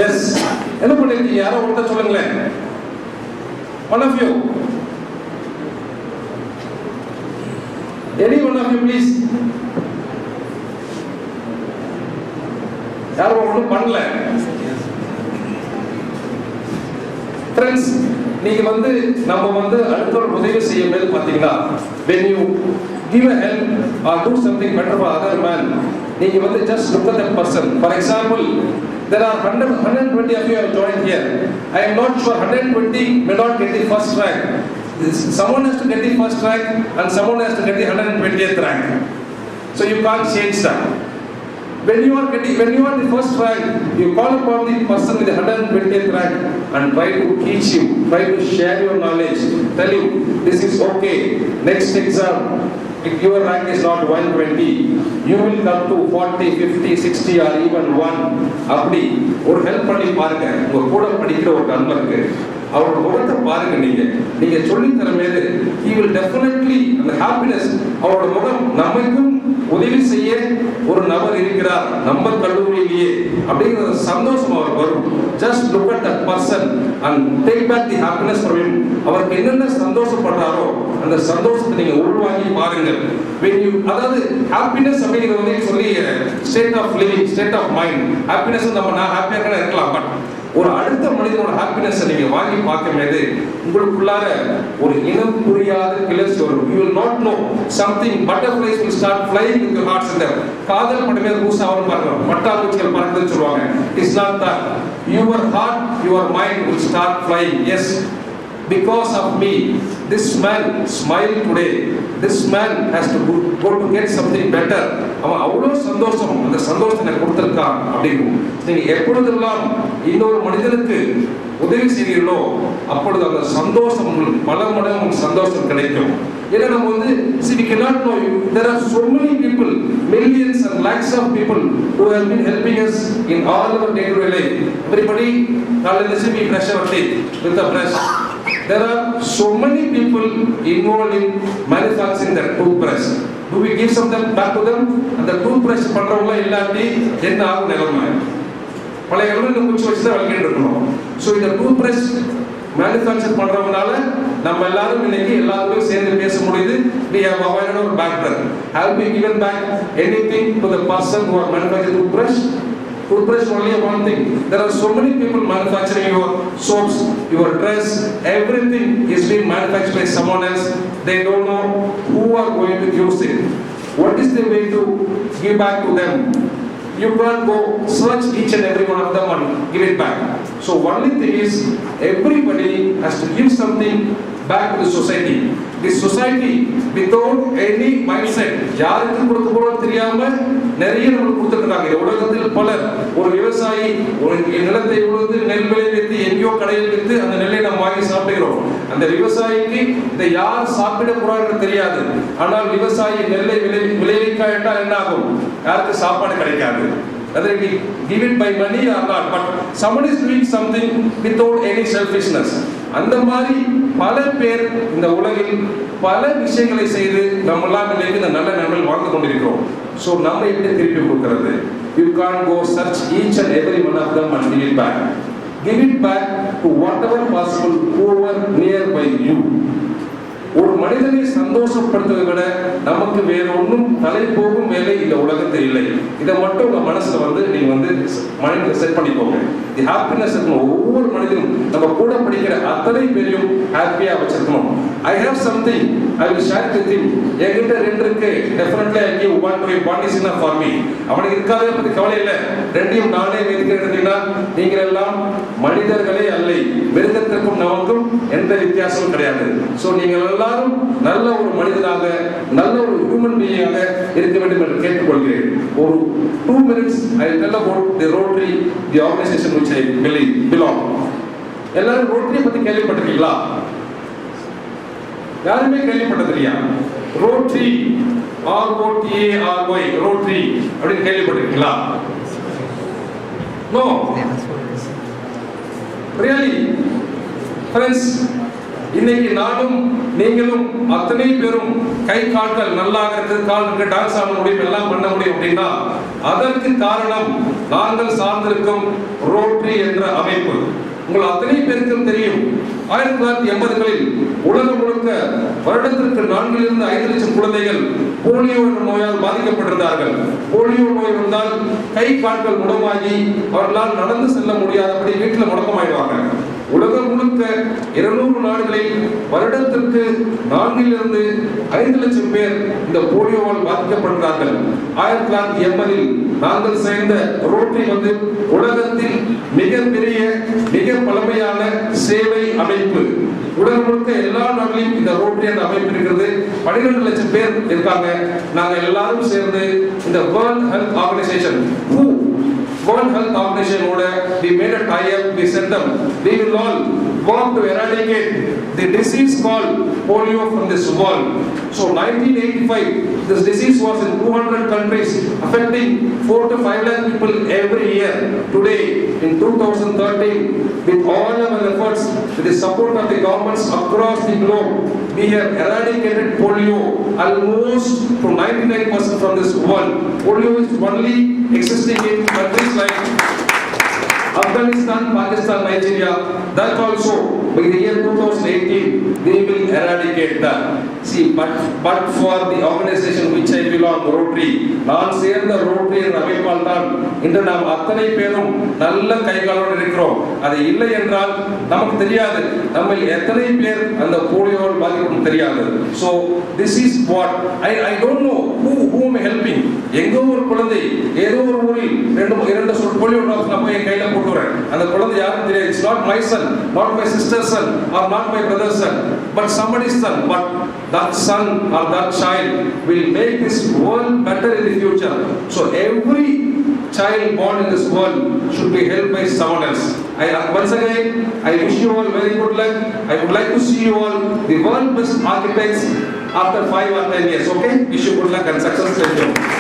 S, என்ன பண்ணிருக்கீங்க? யாரோ ஒருத்தர் சொல்லுங்களேன். One of you. Any one of you please. யாரும் ஒன்றும் பண்ணல. Friends, நீங்க நம்ம அடுத்த உதவி செய்யும் போது பாத்தீங்கன்னா, when you give a help or do something better for other man, நீங்க just look at that person. For example, there are 120 of you have joined here. I am not sure 120 may not get the first rank. Someone has to get the first rank and someone has to get the 120th rank. So you can't change that. When you are the first rank, you call upon the person with the 120th rank and try to teach him, try to share your knowledge, tell him this is okay. Next exam, if your rank is not 120, you will come to 40, 50, 60 or even 1. அப்படி ஒரு help பண்ணி பாருங்க. உங்க கூட படிக்கிற ஒரு நண்பருக்கு அவரோட முகத்தை பாருங்க. நீங்க சொல்லி தரமேது he will definitely, அந்த ஹாப்பினஸ், அவரோட முகம் நமக்கும் உதவி செய்ய ஒரு நபர் இருக்கிறார் நம்ம கல்லூரியிலேயே அப்படிங்கிற சந்தோஷம் அவருக்கு வரும். Just look at that person and take back the happiness from him. அவருக்கு என்னென்ன சந்தோஷப்படுறாரோ அந்த சந்தோஷத்தை நீங்க உள்வாங்கி பாருங்க. When you, அதாவது ஹாப்பினஸ் அப்படிங்கிறது சொல்லி state of living, state of mind. Happiness நான் ஹாப்பியாக இருக்கலாம், பட் ஒரு அடுத்த மனிதனோட ஹாப்பினஸ் நீங்க வாங்கி பார்க்கும்போது உங்களுக்குள்ளார ஒரு இனம் புரியாத கிளர்ச்சி வரும். You will not know something, butterflies will start flying in your hearts. இந்த காதல் படமே பூசாவரும் பாருங்க, பட்டாம்பூச்சிகள் பறக்குதுன்னு சொல்லுவாங்க. It's not that. Your heart, your mind will start flying. Yes, because of me, this man smiled today. This man has to go to get something better. அவன் அவ்வளோ சந்தோஷம், அந்த சந்தோஷத்தை எனக்கு கொடுத்துருக்கான் அப்படின்னு நீங்க எப்பொழுதெல்லாம் இன்னொரு மனிதனுக்கு உதவி செய்கிறீர்களோ அப்பொழுது அந்த சந்தோஷம் உங்களுக்கு பல மடங்கு உங்களுக்கு சந்தோஷம் கிடைக்கும். ஏன்னா நம்ம see we cannot know you. There are so many people, millions and lakhs of people who have been helping us in all our day-to-day life. Everybody, we brush our teeth with a brush. There are so many people involved in manufacturing that toothbrush. Do we give some back to them? And the toothbrush பண்றவங்க இல்லாட்டி என்ன ஆகும் நிலைமை? பழைய காலத்துல குச்சி வச்சு தான் விளக்கிட்டு இருக்கணும். ஸோ இந்த டூத்பிரஷ் மேனுஃபேக்சர் பண்றவங்கனால நம்ம எல்லாரும் இன்னைக்கு எல்லாருமே சேர்ந்து பேச முடியுது. We have avoided our back breath. Have we given back anything to the person who are manufacturing toothbrush? Toothbrush only one thing. There are so many people manufacturing your soaps, your dress, everything is being manufactured by someone else. They don't know who are going to use it. What is the way to give back to them? You can't go search each and every one of them and give it back. So only thing is, everybody has to give something back to the society. This society without any mindset, யாருக்கு கொடுக்க போறோம் தெரியாம நிறைய நம்ம கொடுத்துருக்காங்க. உலகத்தில் பலர், ஒரு விவசாயி ஒரு நிலத்தை உழுது நெல் விளைவித்து எங்கேயோ கடையில் வித்து அந்த நெல்லை நம்ம வாங்கி சாப்பிடுகிறோம். அந்த விவசாயிக்கு இதை யார் சாப்பிட போறாங்கன்னு தெரியாது. ஆனால் விவசாயி நெல்லை விளைவிக்காவிட்டால் என்ன ஆகும்? யாருக்கு சாப்பாடு கிடைக்காது. Whether we give it by money or not, but someone is doing something without any selfishness. அந்த மாதிரி பல பேர் இந்த உலகில் பல விஷயங்களை செய்து நம்மெல்லாம் இன்னைக்கு இந்த நல்ல நன்மைகள் வாழ்ந்து கொண்டிருக்கிறோம். ஸோ நம்ம எப்படி திருப்பி கொடுக்கிறது? You can't go search each and every one of them and give it back. Give it back to whatever possible whoever nearby you. ஒரு மனிதனை சந்தோஷப்படுத்துவதை விட நமக்கு வேற ஒன்றும் தலை போகும் வேலை இந்த உலகத்தில் இல்லை. இதை மட்டும் உங்க மனசுல நீங்க மைண்ட்ல செட் பண்ணிக்கோங்க. தி ஹாப்பினஸ் ஒவ்வொரு மனிதனும் நம்ம கூட படிக்கிற அத்தனை பேரையும் ஹாப்பியா வச்சிருக்கணும். I have something I will share with him. என்கிட்ட ரெண்டு இருக்கு, definitely I give one to him. One is enough for me. அவனுக்கு இருக்காதே பத்தி கவலை இல்லை, ரெண்டையும் நானே வைக்கிறேன்னா நீங்கள் எல்லாம் மனிதர்களே அல்ல, மிருகத்திற்கும் நமக்கும் எந்த வித்தியாசமும் கிடையாது. ஸோ நீங்கள் எல்லாரும் நல்ல ஒரு மனிதனாக, நல்ல ஒரு ஹியூமன் பீயிங்காக இருக்க வேண்டும் என்று கேட்டுக்கொள்கிறேன். ஒரு 2 minutes I will tell about the Rotary, the organization which I belong. எல்லாரும் ரோட்டரி பத்தி கேள்விப்பட்டிருக்கீங்களா? யாருமே கேள்விப்பட்டது இல்லையா? ரோட்டரி, ROTARY, ரோட்டரி அப்படின்னு கேள்விப்பட்டிருக்கீங்களா? No. Really, friends, இன்னைக்கு நானும் நீங்களும் அத்தனை பேரும் கை கால்கள் நல்லா இருக்கு, கால் இருக்கு, டான்ஸ் ஆட முடியும், எல்லாம் பண்ண முடியும் அப்படின்னா அதற்கு காரணம் நாங்கள் சார்ந்திருக்கும் ரோட்டரி என்ற அமைப்பு. உங்கள் அத்தனை பேருக்கும் தெரியும், 1980களில் உலகம் முழுக்க வருடத்திற்கு 4 இருந்து 5 லட்சம் குழந்தைகள் போலியோ என்ற நோயால் பாதிக்கப்பட்டிருந்தார்கள். போலியோ நோய் வந்தால் கை கால்கள் முடமாகி அவர்களால் நடந்து செல்ல முடியாதபடி வீட்டில் முடக்கமாயிடுவாங்க. உலகம் முழுக்க 200 நாடுகளில் வருடத்திற்கு 4 இருந்து 5 லட்சம் பேர் இந்த போலியோவால் பாதிக்கப்படுகிறார்கள். 1980ல் நாங்கள் சேர்ந்த ரோட்டரி வந்து உலகத்தில் மிகப்பெரிய மிக பழமையான சேவை அமைப்பு. உலகம் முழுக்க எல்லா நாட்டிலும் இந்த ரோட்டரி என்ற அமைப்பு இருக்கிறது. 12 லட்சம் பேர் இருக்காங்க. நாங்கள் எல்லாரும் சேர்ந்து இந்த world health organisation World Health Organization order, we made a tie-up, we said them, we will all work to eradicate the disease called polio from this world. So 1985, this disease was in 200 countries, affecting 4 to 5 lakh people every year. Today, in 2013, with all our efforts, with the support of the governments across the globe, we have eradicated polio almost to 99% from this world. Polio is only existing in countries like Afghanistan, Pakistan, Nigeria. That also, by the year 2018, they will eradicate that. See, but for the organization which I belong, Rotary, நான் சேர்ந்த rotary என்ற அமைப்பால் தான் இன்று நாம் அத்தனை பேரும் நல்ல கைகாலோடு இருக்கிறோம். அது இல்லை என்றால் நமக்கு தெரியாது நம்ம எத்தனை பேர் அந்த போலியோவால் பாதிக்கப்படும் தெரியாது. So this is what I don't know who am helping. எங்கோ ஒரு குழந்தை ஏதோ ஒரு ஊரில் 2 சொட்டு போலியோ டிராப்ஸ் நான் போய் கையில போட்டுறேன். அந்த குழந்தை யாரும் தெரியாது. It's not my son, not my sister's son, or not my brother's son, but somebody's son. But that son or that child will make this world better in the future. So every child born in this world should be helped by someone else. Once again, I wish you all very good luck. I would like to see you all the world best architects after 5 or 10 years. Okay? Wish you good luck and success. Thank you.